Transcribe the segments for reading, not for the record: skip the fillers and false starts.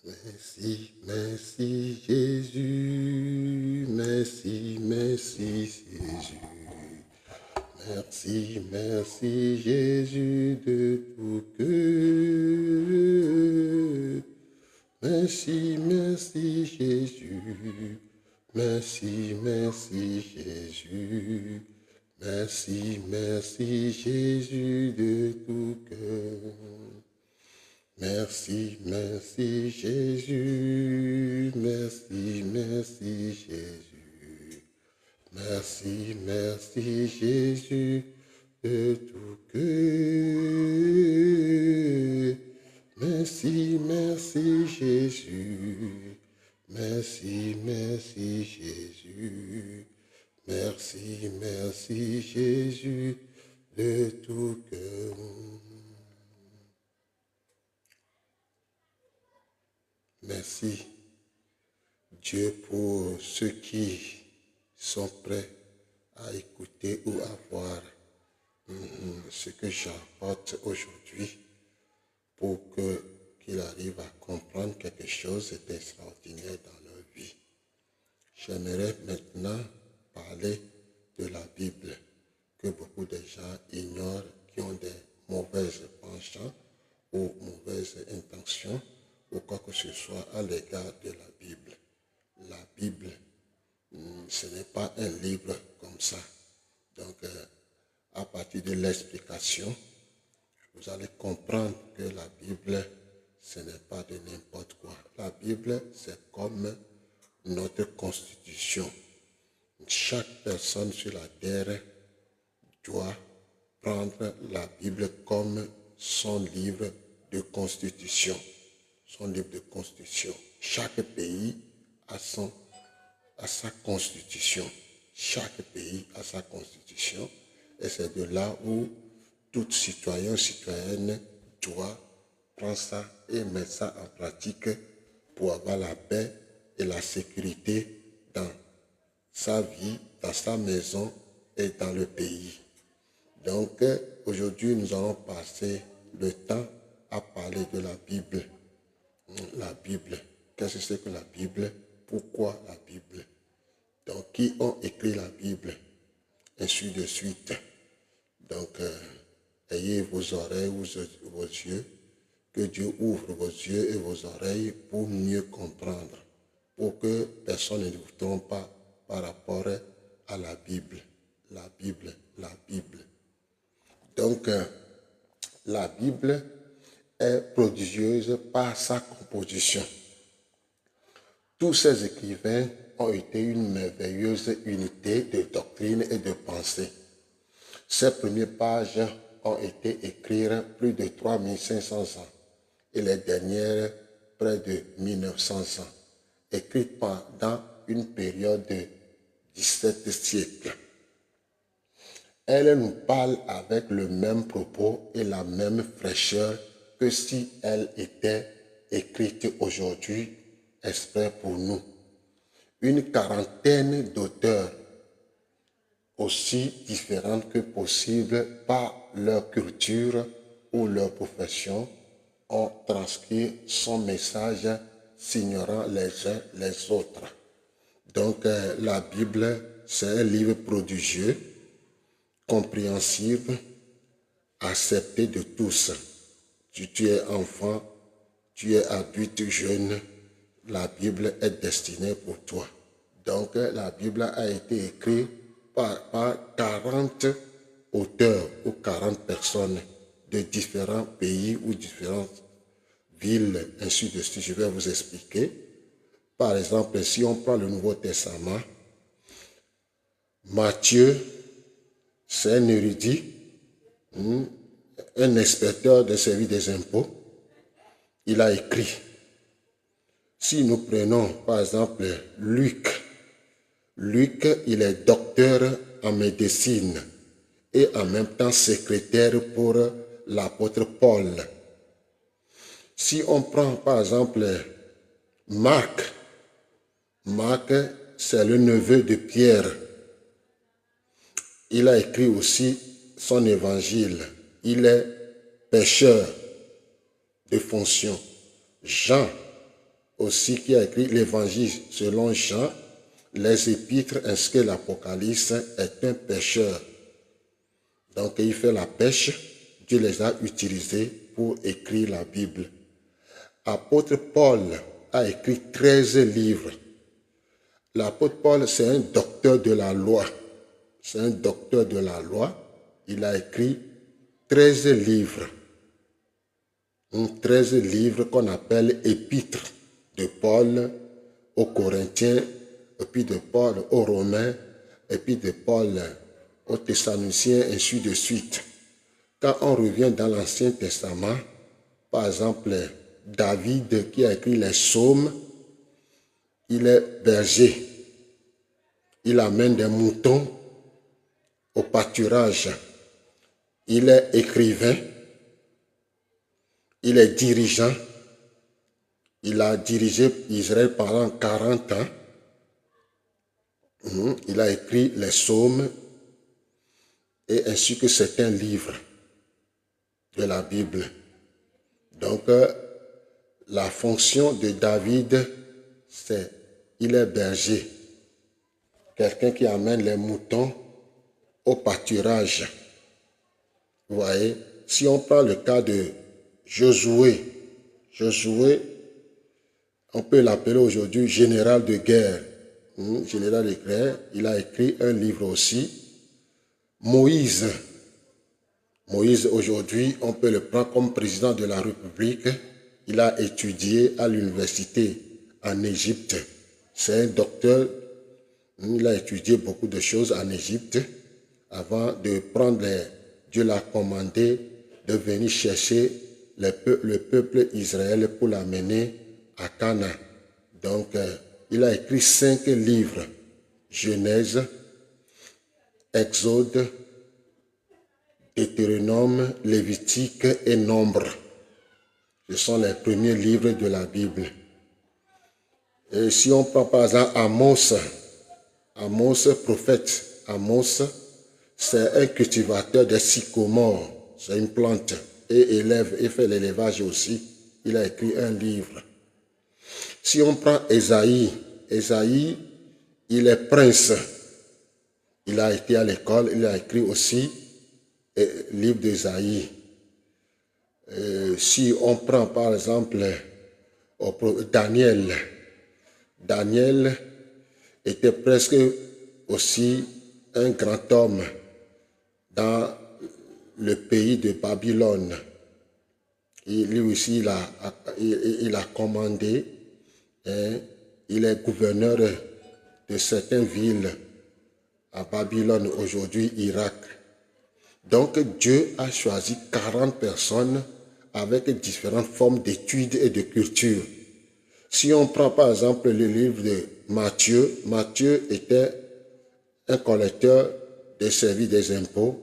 Merci, merci Jésus, merci, merci Jésus. Merci, merci Jésus de tout cœur. Merci, merci Jésus. Merci, merci Jésus. Merci, merci Jésus de tout cœur. Merci, merci Jésus. Merci, merci Jésus. Merci, merci Jésus de tout cœur. Merci, merci Jésus. Merci, merci Jésus. Merci, merci Jésus de tout cœur. Merci Dieu pour ceux qui sont prêts à écouter ou à voir ce que j'apporte aujourd'hui pour qu'ils arrivent à comprendre quelque chose d'extraordinaire dans leur vie. J'aimerais maintenant parler de la Bible que beaucoup de gens ignorent, qui ont des mauvaises penchants ou mauvaises intentions ou quoi que ce soit à l'égard de la Bible. La Bible, ce n'est pas un livre comme ça. Donc, à partir de l'explication, vous allez comprendre que la Bible, ce n'est pas de n'importe quoi. La Bible, c'est comme notre constitution. Chaque personne sur la terre doit prendre la Bible comme son livre de constitution. Son livre de constitution. Chaque pays a sa constitution. Chaque pays a sa constitution. Et c'est de là où tout citoyen ou citoyenne doit prendre ça et mettre ça en pratique pour avoir la paix et la sécurité dans sa vie, dans sa maison et dans le pays. Donc, aujourd'hui, nous allons passer le temps à parler de la Bible. La Bible. Qu'est-ce que c'est que la Bible? Pourquoi la Bible? Donc, qui ont écrit la Bible? Ainsi de suite. Donc, ayez vos oreilles ou vos yeux, que Dieu ouvre vos yeux et vos oreilles pour mieux comprendre, pour que personne ne vous trompe pas par rapport à la Bible. La Bible, la Bible. Donc, la Bible est prodigieuse par sa composition. Tous ces écrivains ont été une merveilleuse unité de doctrine et de pensée. Ces premières pages ont été écrites plus de 3500 ans et les dernières près de 1900 ans, écrites pendant une période de 17 siècles. Elles nous parlent avec le même propos et la même fraîcheur que si elles étaient écrites aujourd'hui exprès pour nous. Une quarantaine d'auteurs aussi différentes que possible par leur culture ou leur profession ont transcrit son message s'ignorant les uns les autres. Donc la Bible, c'est un livre prodigieux, compréhensible, accepté de tous. Si tu es enfant, tu es adulte, jeune, la Bible est destinée pour toi. Donc la Bible a été écrite par 40 auteurs ou 40 personnes de différents pays ou différentes villes, ainsi de suite. Je vais vous expliquer. Par exemple, si on prend le Nouveau Testament, Matthieu, c'est un érudit, un inspecteur de service des impôts. Il a écrit. Si nous prenons par exemple Luc, il est docteur en médecine et en même temps secrétaire pour l'apôtre Paul. Si on prend par exemple Marc, c'est le neveu de Pierre. Il a écrit aussi son évangile. Il est pêcheur de fonction. Jean, aussi qui a écrit l'Évangile selon Jean, les épîtres ainsi que l'Apocalypse, est un pêcheur. Donc il fait la pêche, Dieu les a utilisés pour écrire la Bible. Apôtre Paul a écrit 13 livres. L'apôtre Paul, c'est un docteur de la loi. C'est un docteur de la loi. Il a écrit 13 livres. 13 livres qu'on appelle épîtres de Paul aux Corinthiens, et puis de Paul aux Romains, et puis de Paul aux Thessaloniciens, ainsi de suite. Quand on revient dans l'Ancien Testament, par exemple, David qui a écrit les psaumes, il est berger. Il amène des moutons au pâturage. Il est écrivain. Il est dirigeant. Il a dirigé Israël pendant 40 ans. Il a écrit les psaumes et ainsi que certains livres de la Bible. Donc, la fonction de David, c'est il est berger. Quelqu'un qui amène les moutons au pâturage. Vous voyez, si on prend le cas de Josué, on peut l'appeler aujourd'hui général de guerre. Général de guerre, il a écrit un livre aussi. Moïse, aujourd'hui, on peut le prendre comme président de la République. Il a étudié à l'université en Égypte. C'est un docteur. Il a étudié beaucoup de choses en Égypte avant de prendre Dieu l'a commandé de venir chercher le peuple Israël pour l'amener à Canaan. Donc, il a écrit 5 livres. Genèse, Exode, Deutéronome, Lévitique et Nombre. Ce sont les premiers livres de la Bible. Et si on prend par exemple Amos, prophète, Amos, c'est un cultivateur de sycomore. C'est une plante. Et élève et fait l'élevage aussi. Il a écrit un livre. Si on prend Ésaïe, il est prince. Il a été à l'école, il a écrit aussi le livre d'Ésaïe. Si on prend par exemple Daniel était presque aussi un grand homme dans le pays de Babylone. Et lui aussi, il a commandé, il est gouverneur de certaines villes à Babylone, aujourd'hui Irak. Donc Dieu a choisi 40 personnes avec différentes formes d'études et de culture. Si on prend par exemple le livre de Matthieu était un collecteur des services des impôts.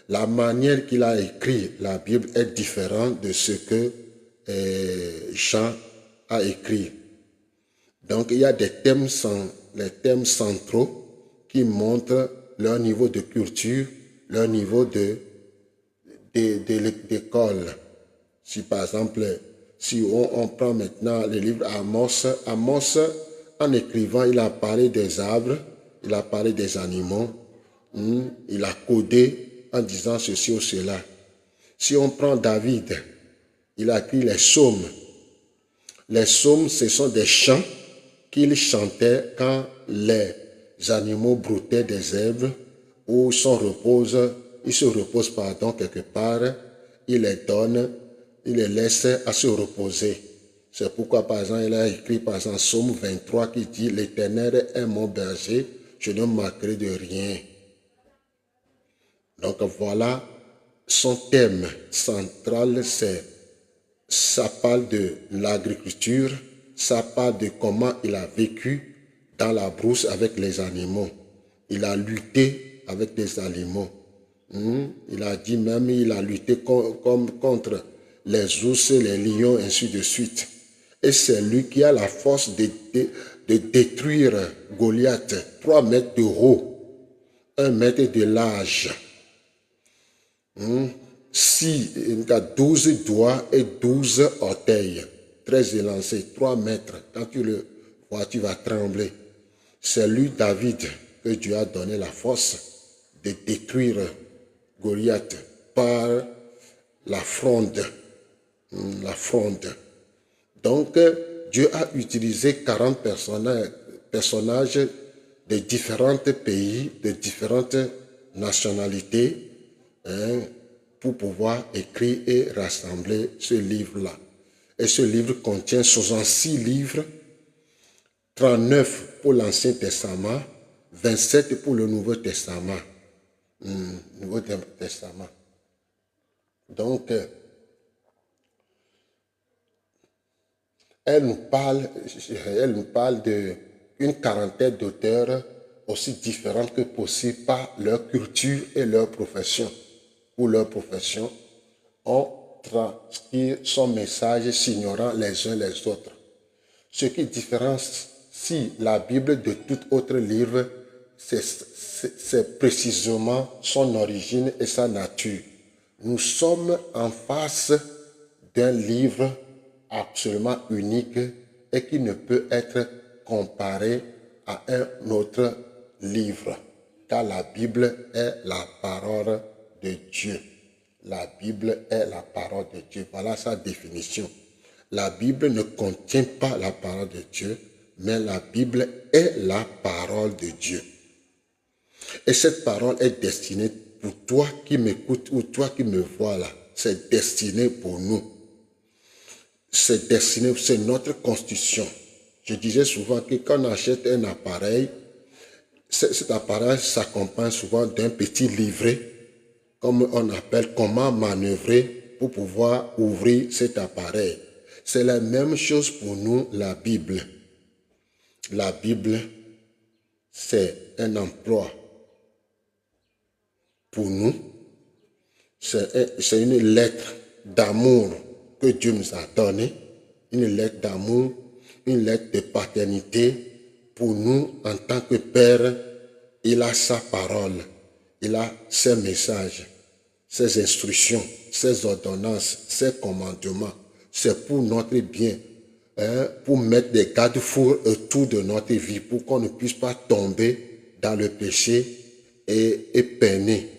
La manière qu'il a écrit la Bible est différente de ce que Jean a écrit. Donc il y a les thèmes centraux qui montrent leur niveau de culture, leur niveau d'école. Si par exemple, si on prend maintenant le livre Amos, en écrivant, il a parlé des arbres, il a parlé des animaux, il a codé en disant ceci ou cela. Si on prend David, il a écrit les psaumes. Les psaumes, ce sont des chants qu'il chantait quand les animaux broutaient des herbes ou il se repose quelque part, il les donne, il les laisse à se reposer. C'est pourquoi, par exemple, il a écrit, par exemple, Psaume 23 qui dit « L'Éternel est mon berger, je ne manquerai de rien. » Donc voilà, son thème central, ça parle de l'agriculture, ça parle de comment il a vécu dans la brousse avec les animaux. Il a lutté avec des animaux. Il a dit même, il a lutté contre les ours, les lions, ainsi de suite. Et c'est lui qui a la force de détruire Goliath, 3 mètres de haut, 1 mètre de large. Il a 12 doigts et 12 orteils. très élancé, 3 mètres. Quand tu le vois, tu vas trembler. C'est lui, David, que Dieu a donné la force de détruire Goliath par la fronde. La fronde. Donc, Dieu a utilisé 40 personnages de différents pays, de différentes nationalités, pour pouvoir écrire et rassembler ce livre-là. Et ce livre contient 66 livres, 39 pour l'Ancien Testament, 27 pour le Nouveau Testament. Nouveau Testament. Donc, elle nous parle d'une quarantaine d'auteurs aussi différentes que possible par leur culture et leur profession. Ou leur profession, ont transcrit son message s'ignorant les uns les autres. Ce qui différencie la Bible de tout autre livre, c'est précisément son origine et sa nature. Nous sommes en face d'un livre absolument unique et qui ne peut être comparé à un autre livre, car la Bible est la parole de Dieu. La Bible est la parole de Dieu. Voilà sa définition. La Bible ne contient pas la parole de Dieu, mais la Bible est la parole de Dieu. Et cette parole est destinée pour toi qui m'écoutes ou toi qui me vois là. C'est destiné pour nous. C'est destiné, c'est notre constitution. Je disais souvent que quand on achète un appareil, cet appareil s'accompagne souvent d'un petit livret, comme on appelle comment manœuvrer pour pouvoir ouvrir cet appareil. C'est la même chose pour nous, la Bible. La Bible, c'est un emploi. Pour nous, c'est une lettre d'amour que Dieu nous a donnée, une lettre d'amour, une lettre de paternité. Pour nous, en tant que Père, il a sa parole, il a ses messages, ses instructions, ses ordonnances, ses commandements. C'est pour notre bien, pour mettre des garde-fous autour de notre vie, pour qu'on ne puisse pas tomber dans le péché et peiner,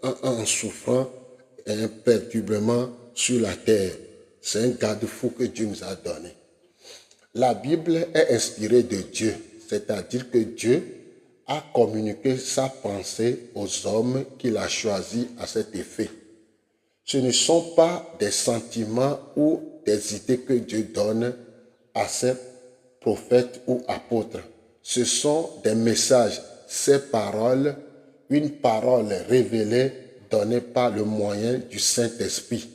en souffrant imperturbablement sur la terre. C'est un garde-fou que Dieu nous a donné. La Bible est inspirée de Dieu, c'est-à-dire que Dieu a communiqué sa pensée aux hommes qu'il a choisis à cet effet. Ce ne sont pas des sentiments ou des idées que Dieu donne à ses prophètes ou apôtres. Ce sont des messages, ces paroles, une parole révélée, donnée par le moyen du Saint-Esprit.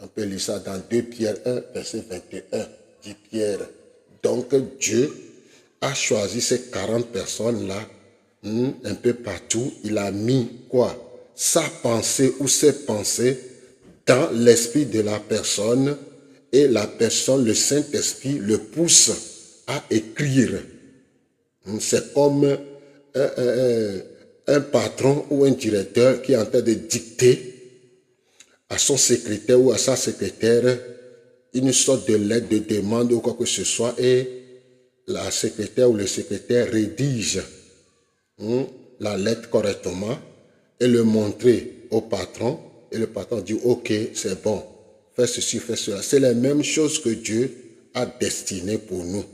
On peut lire ça dans 2 Pierre 1, verset 21, dit Pierre. Donc Dieu a choisi ces 40 personnes-là, un peu partout. Il a mis quoi? Sa pensée ou ses pensées dans l'esprit de la personne, et la personne, le Saint-Esprit, le pousse à écrire. C'est comme un patron ou un directeur qui est en train de dicter à son secrétaire ou à sa secrétaire une sorte de lettre de demande ou quoi que ce soit, et la secrétaire ou le secrétaire rédige la lettre correctement et le montrer au patron, et le patron dit ok, c'est bon, fais ceci, fais cela. C'est la même chose que Dieu a destiné pour nous.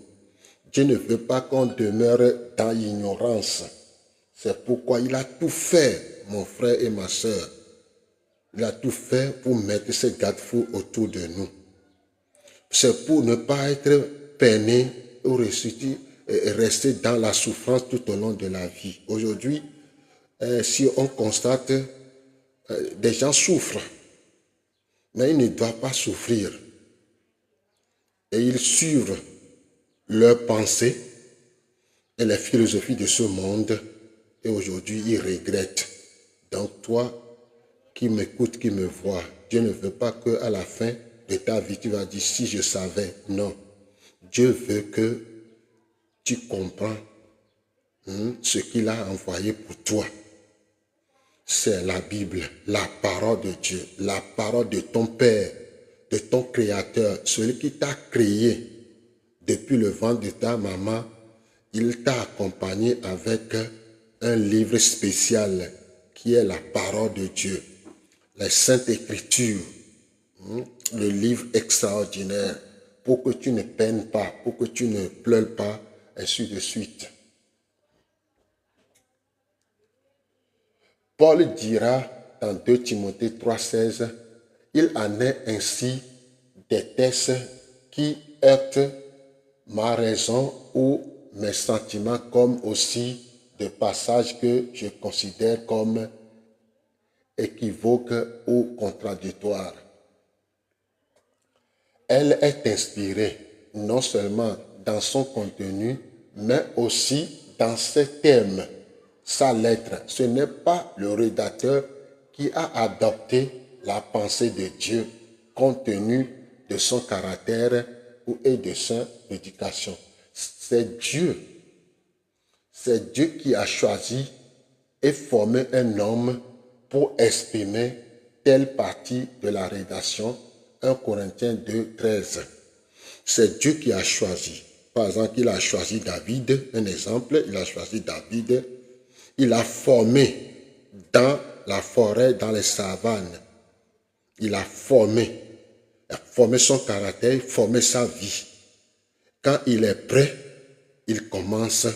Dieu ne veut pas qu'on demeure dans l'ignorance. C'est pourquoi il a tout fait, mon frère et ma soeur. Il a tout fait pour mettre ces garde-fous autour de nous. C'est pour ne pas être peiné ou rester dans la souffrance tout au long de la vie. Aujourd'hui, si on constate, des gens souffrent, mais ils ne doivent pas souffrir. Et ils suivent leurs pensées et les philosophies de ce monde, et aujourd'hui, ils regrettent. Donc toi, qui m'écoute, qui me voit, Dieu ne veut pas qu'à la fin de ta vie, tu vas dire, si je savais. Non. Dieu veut que tu comprends ce qu'il a envoyé pour toi. C'est la Bible, la parole de Dieu, la parole de ton Père. de ton Créateur, celui qui t'a créé depuis le ventre de ta maman, il t'a accompagné avec un livre spécial qui est la parole de Dieu, les Saintes Écritures, le livre extraordinaire, pour que tu ne peines pas, pour que tu ne pleures pas, ainsi de suite. Paul dira dans 2 Timothée 3,16, il en est ainsi des textes qui heurtent ma raison ou mes sentiments, comme aussi de passages que je considère comme équivoques ou contradictoires. Elle est inspirée non seulement dans son contenu, mais aussi dans ses thèmes, sa lettre. Ce n'est pas le rédacteur qui a adopté la pensée de Dieu compte tenu de son caractère et de sa prédication. C'est Dieu. C'est Dieu qui a choisi et formé un homme pour exprimer telle partie de la rédaction. 1 Corinthiens 2, 13. C'est Dieu qui a choisi. Par exemple, il a choisi David, un exemple, il a choisi David. Il a formé dans la forêt, dans les savanes. Il a formé son caractère, formé sa vie. Quand il est prêt, il commence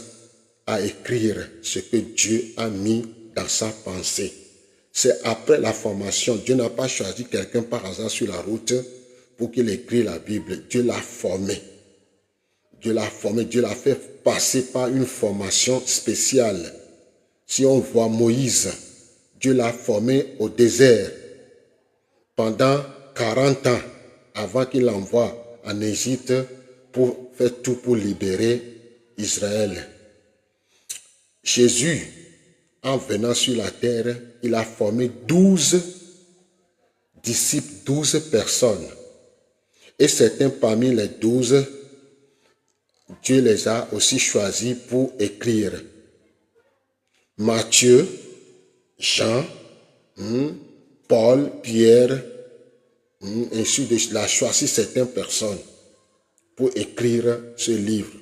à écrire ce que Dieu a mis dans sa pensée. C'est après la formation. Dieu n'a pas choisi quelqu'un par hasard sur la route pour qu'il écrive la Bible. Dieu l'a formé. Dieu l'a formé. Dieu l'a fait passer par une formation spéciale. Si on voit Moïse, Dieu l'a formé au désert pendant 40 ans avant qu'il l'envoie en Égypte pour faire tout pour libérer Israël. Jésus, en venant sur la terre, il a formé 12 disciples, 12 personnes. Et certains parmi les 12, Dieu les a aussi choisis pour écrire. Matthieu, Jean, Paul, Pierre, ainsi de suite. Il a choisi certaines personnes pour écrire ce livre.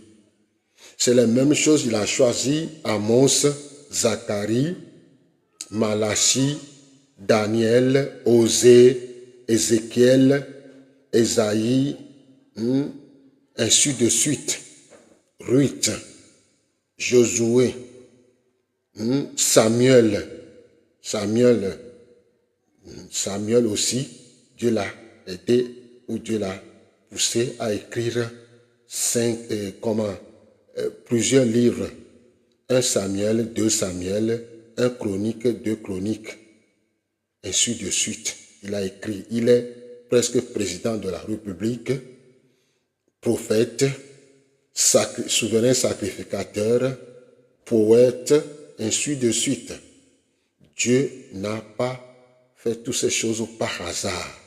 C'est la même chose, il a choisi Amos, Zacharie, Malachie, Daniel, Osée, Ézéchiel, Ésaïe, ainsi de suite. Ruth, Josué, Samuel aussi, Dieu l'a aidé ou Dieu l'a poussé à écrire plusieurs livres. 1 Samuel, 2 Samuel, 1 Chronique, 2 Chroniques, ainsi de suite. Il a écrit, il est presque président de la République, prophète, souverain sacrificateur, poète, ainsi de suite. Dieu n'a pas fait toutes ces choses par hasard.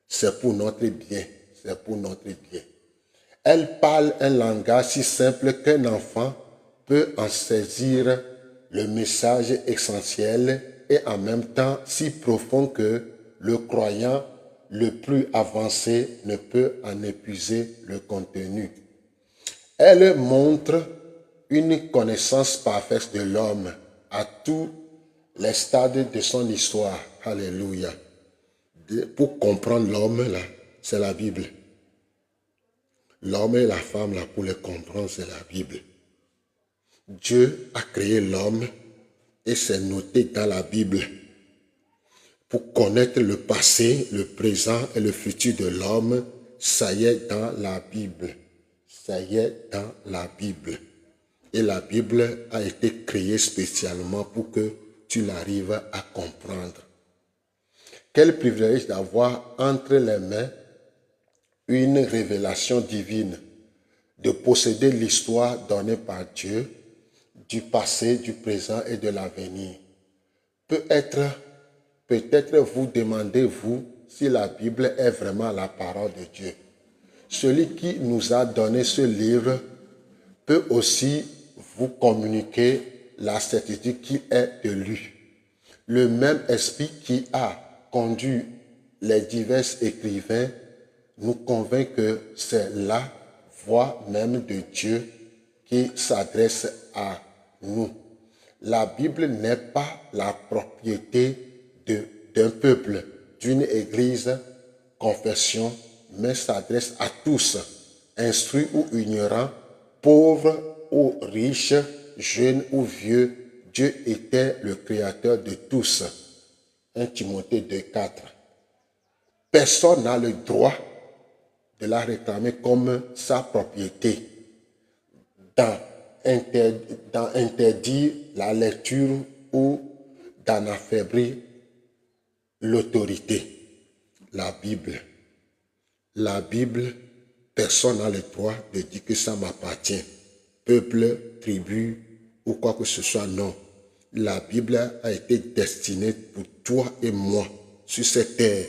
C'est pour notre bien. C'est pour notre bien. Elle parle un langage si simple qu'un enfant peut en saisir le message essentiel et en même temps si profond que le croyant le plus avancé ne peut en épuiser le contenu. Elle montre une connaissance parfaite de l'homme à tous les stades de son histoire. Alléluia. Pour comprendre l'homme, là, c'est la Bible. L'homme et la femme, là, pour les comprendre, c'est la Bible. Dieu a créé l'homme et c'est noté dans la Bible. Pour connaître le passé, le présent et le futur de l'homme, ça y est dans la Bible. Ça y est dans la Bible. Et la Bible a été créée spécialement pour que tu l'arrives à comprendre. Quel privilège d'avoir entre les mains une révélation divine, de posséder l'histoire donnée par Dieu, du passé, du présent et de l'avenir. Peut-être vous demandez-vous si la Bible est vraiment la parole de Dieu. Celui qui nous a donné ce livre peut aussi vous communiquer la certitude qu'il est de lui. Le même esprit qui a conduit les divers écrivains nous convainquent que c'est la voix même de Dieu qui s'adresse à nous. La Bible n'est pas la propriété d'un peuple, d'une église, confession, mais s'adresse à tous, instruits ou ignorants, pauvres ou riches, jeunes ou vieux. Dieu était le créateur de tous. 1 Timothée 2,4. Personne n'a le droit de la réclamer comme sa propriété, d'en interdire la lecture ou d'en affaiblir l'autorité. La Bible, personne n'a le droit de dire que ça m'appartient. Peuple, tribu ou quoi que ce soit, non. La Bible a été destinée pour toi et moi sur cette terre.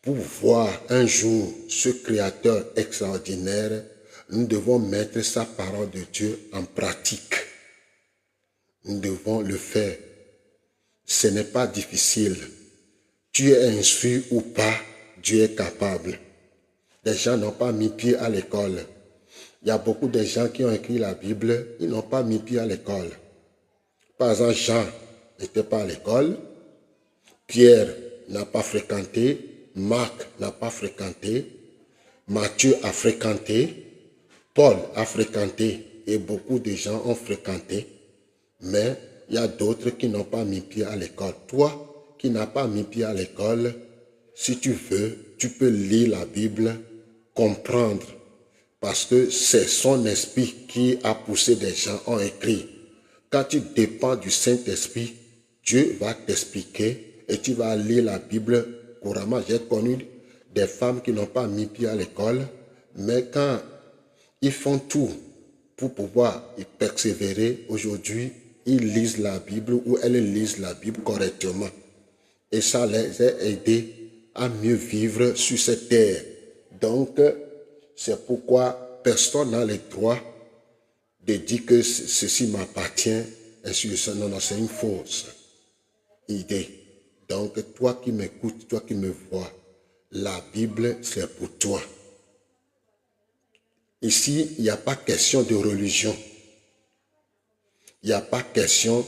Pour voir un jour ce Créateur extraordinaire, nous devons mettre sa parole de Dieu en pratique. Nous devons le faire. Ce n'est pas difficile. Tu es instruit ou pas, Dieu est capable. Les gens n'ont pas mis pied à l'école. Il y a beaucoup de gens qui ont écrit la Bible, ils n'ont pas mis pied à l'école. Par exemple, Jean n'était pas à l'école, Pierre n'a pas fréquenté, Marc n'a pas fréquenté, Matthieu a fréquenté, Paul a fréquenté et beaucoup de gens ont fréquenté. Mais il y a d'autres qui n'ont pas mis pied à l'école. Toi qui n'as pas mis pied à l'école, si tu veux, tu peux lire la Bible, comprendre. Parce que c'est son esprit qui a poussé des gens, ont écrit. Quand tu dépends du Saint-Esprit, Dieu va t'expliquer et tu vas lire la Bible couramment. J'ai connu des femmes qui n'ont pas mis pied à l'école, mais quand ils font tout pour pouvoir y persévérer, aujourd'hui, ils lisent la Bible ou elles lisent la Bible correctement. Et ça les a aidés à mieux vivre sur cette terre. Donc, c'est pourquoi personne n'a le droit de dire que ceci m'appartient. Non, non, c'est une fausse idée. Donc, toi qui m'écoutes, toi qui me vois, la Bible, c'est pour toi. Ici, il n'y a pas question de religion. Il n'y a pas question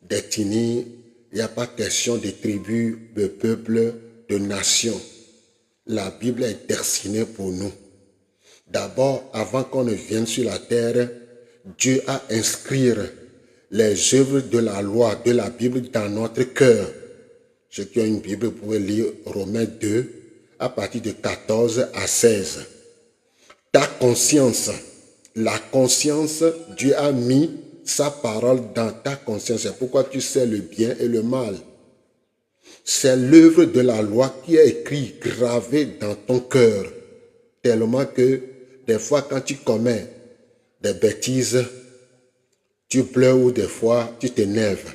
d'ethnie. Il n'y a pas question de tribus, de peuples, de nations. La Bible est destinée pour nous. D'abord, avant qu'on ne vienne sur la terre, Dieu a inscrit les œuvres de la loi, de la Bible dans notre cœur. Ceux qui ont une Bible pouvaient lire Romains 2 à partir de 14 à 16. Ta conscience, la conscience, Dieu a mis sa parole dans ta conscience. C'est pourquoi tu sais le bien et le mal. C'est l'œuvre de la loi qui est écrite, gravée dans ton cœur. Tellement que des fois quand tu commets des bêtises, tu pleures ou des fois tu t'énerves.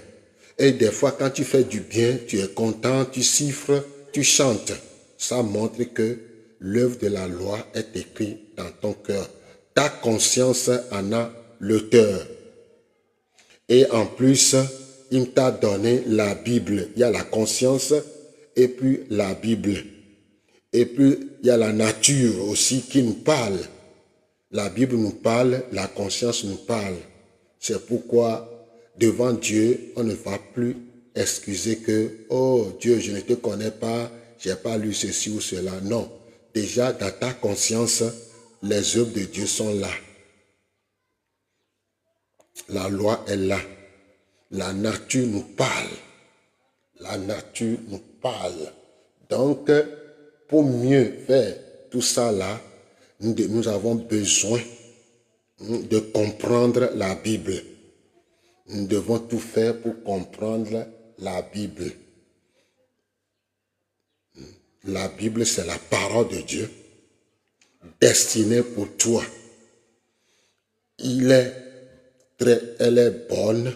Et des fois quand tu fais du bien, tu es content, tu siffles, tu chantes. Ça montre que l'œuvre de la loi est écrite dans ton cœur. Ta conscience en a l'auteur. Et en plus, il t'a donné la Bible. Il y a la conscience et puis la Bible. Et puis, il y a la nature aussi qui nous parle. La Bible nous parle, la conscience nous parle. C'est pourquoi, devant Dieu, on ne va plus excuser que, oh Dieu, je ne te connais pas, je n'ai pas lu ceci ou cela. Non. Déjà, dans ta conscience, les œuvres de Dieu sont là. La loi est là. La nature nous parle. La nature nous parle. Donc, pour mieux faire tout ça là, nous avons besoin de comprendre la Bible. Nous devons tout faire pour comprendre la Bible. La Bible, c'est la parole de Dieu, destinée pour toi. Elle est bonne,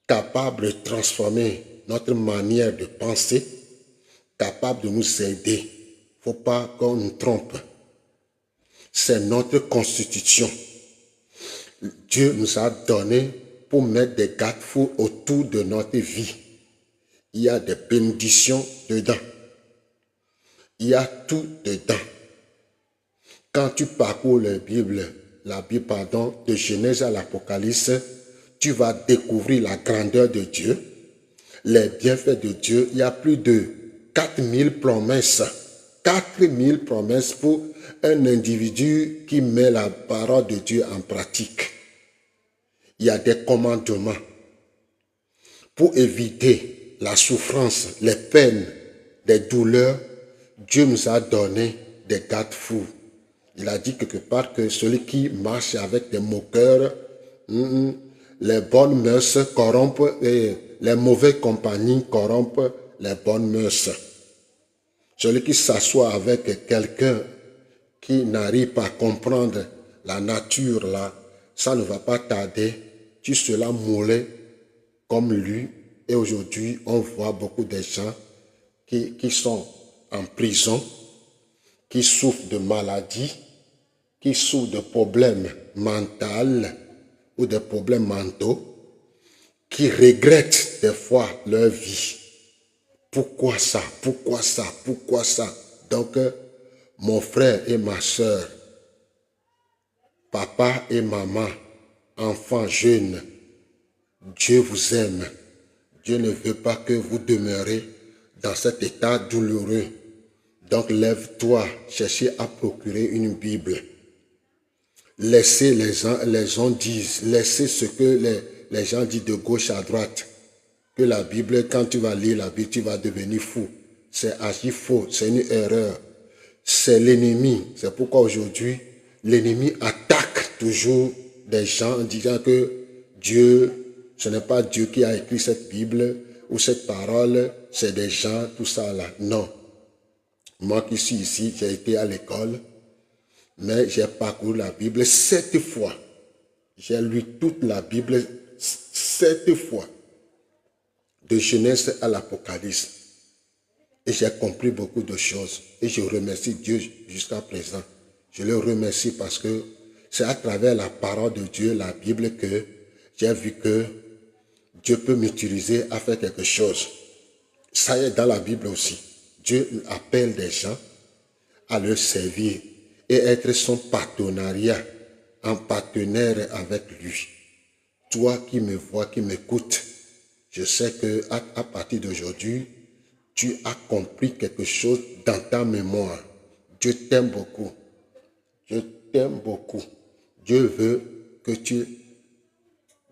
capable de transformer notre manière de penser, capable de nous aider. Il ne faut pas qu'on nous trompe. C'est notre constitution. Dieu nous a donné pour mettre des garde-fous autour de notre vie. il y a des bénédictions dedans. Il y a tout dedans. Quand tu parcours la Bible, de Genèse à l'Apocalypse, tu vas découvrir la grandeur de Dieu, les bienfaits de Dieu. Il y a plus de 4000 promesses. 4000 promesses pour un individu qui met la parole de Dieu en pratique. Il y a des commandements pour éviter la souffrance, les peines, les douleurs. Dieu nous a donné des garde-fous. Il a dit quelque part que celui qui marche avec des moqueurs, les bonnes mœurs corrompent et les mauvaises compagnies corrompent les bonnes mœurs. Celui qui s'assoit avec quelqu'un qui n'arrive pas à comprendre la nature, là, ça ne va pas tarder. Tu seras moulé comme lui. Et aujourd'hui, on voit beaucoup de gens qui sont en prison, qui souffrent de maladies, qui souffrent de problèmes mentaux ou de problèmes mentaux, qui regrettent des fois leur vie. Pourquoi ça? Pourquoi ça? Pourquoi ça? Donc, mon frère et ma soeur, papa et maman, enfants jeunes, Dieu vous aime. Dieu ne veut pas que vous demeurez dans cet état douloureux. Donc, lève-toi, cherchez à procurer une Bible. Laissez les gens disent, laissez ce que les gens disent de gauche à droite. Que la Bible, quand tu vas lire la Bible, tu vas devenir fou. C'est agir faux, c'est une erreur. C'est l'ennemi. C'est pourquoi aujourd'hui, l'ennemi attaque toujours des gens en disant que Dieu, ce n'est pas Dieu qui a écrit cette Bible ou cette parole, c'est des gens, tout ça là. Non. Moi qui suis ici, j'ai été à l'école, mais j'ai parcouru la Bible 7 fois. J'ai lu toute la Bible 7 fois. De Genèse à l'Apocalypse. Et j'ai compris beaucoup de choses. Et je remercie Dieu jusqu'à présent. Je le remercie parce que c'est à travers la parole de Dieu, la Bible, que j'ai vu que Dieu peut m'utiliser à faire quelque chose. Ça est dans la Bible aussi. Dieu appelle des gens à le servir et être son partenariat, en partenaire avec lui. Toi qui me vois, qui m'écoutes, je sais qu'à partir d'aujourd'hui, tu as compris quelque chose dans ta mémoire. Dieu t'aime beaucoup. Dieu t'aime beaucoup. Dieu veut que tu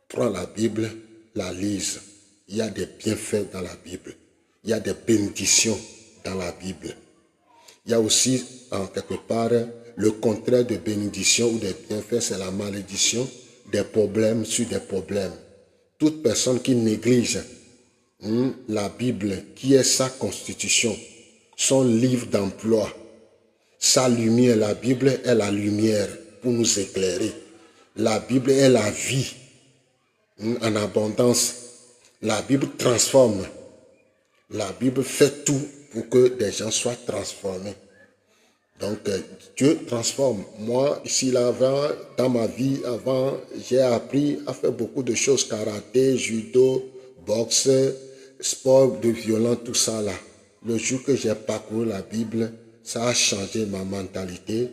prends la Bible, la lises. Il y a des bienfaits dans la Bible. Il y a des bénédictions dans la Bible. Il y a aussi, en quelque part, le contraire de bénédiction ou de bienfaits, c'est la malédiction, des problèmes sur des problèmes. Toute personne qui néglige la Bible, qui est sa constitution, son livre d'emploi, sa lumière, la Bible est la lumière pour nous éclairer. La Bible est la vie en abondance. La Bible transforme. La Bible fait tout pour que des gens soient transformés. Donc, Dieu transforme. Moi, ici, là, avant, dans ma vie, avant, j'ai appris à faire beaucoup de choses. Karaté, judo, boxe, sport de violent, tout ça, là. Le jour que j'ai parcouru la Bible, ça a changé ma mentalité.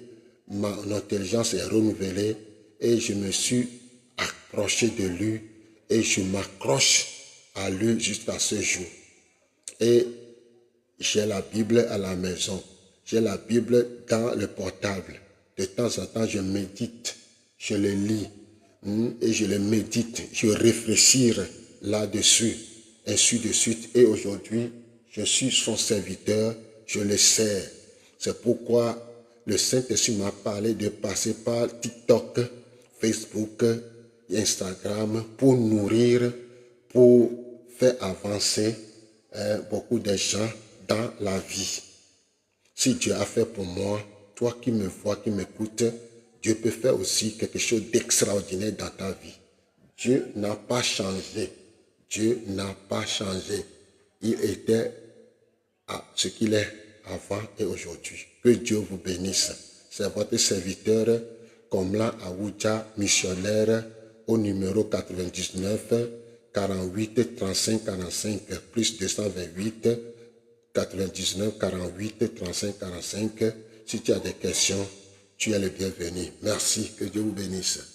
Mon intelligence est renouvelée et je me suis approché de lui et je m'accroche à lui jusqu'à ce jour. Et j'ai la Bible à la maison. J'ai la Bible dans le portable. De temps en temps, je médite, je le lis et je le médite, je réfléchis là-dessus, ainsi de suite. Et aujourd'hui, je suis son serviteur, je le sers. C'est pourquoi le Saint-Esprit m'a parlé de passer par TikTok, Facebook et Instagram pour nourrir, pour faire avancer beaucoup de gens dans la vie. Si Dieu a fait pour moi, toi qui me vois, qui m'écoutes, Dieu peut faire aussi quelque chose d'extraordinaire dans ta vie. Dieu n'a pas changé. Dieu n'a pas changé. Il était à ce qu'il est avant et aujourd'hui. Que Dieu vous bénisse. C'est votre serviteur, Komla Awuja, missionnaire, au numéro 99, 48 35 45 plus 228 99 48 35 45. Si tu as des questions, tu es le bienvenu. Merci, que Dieu vous bénisse.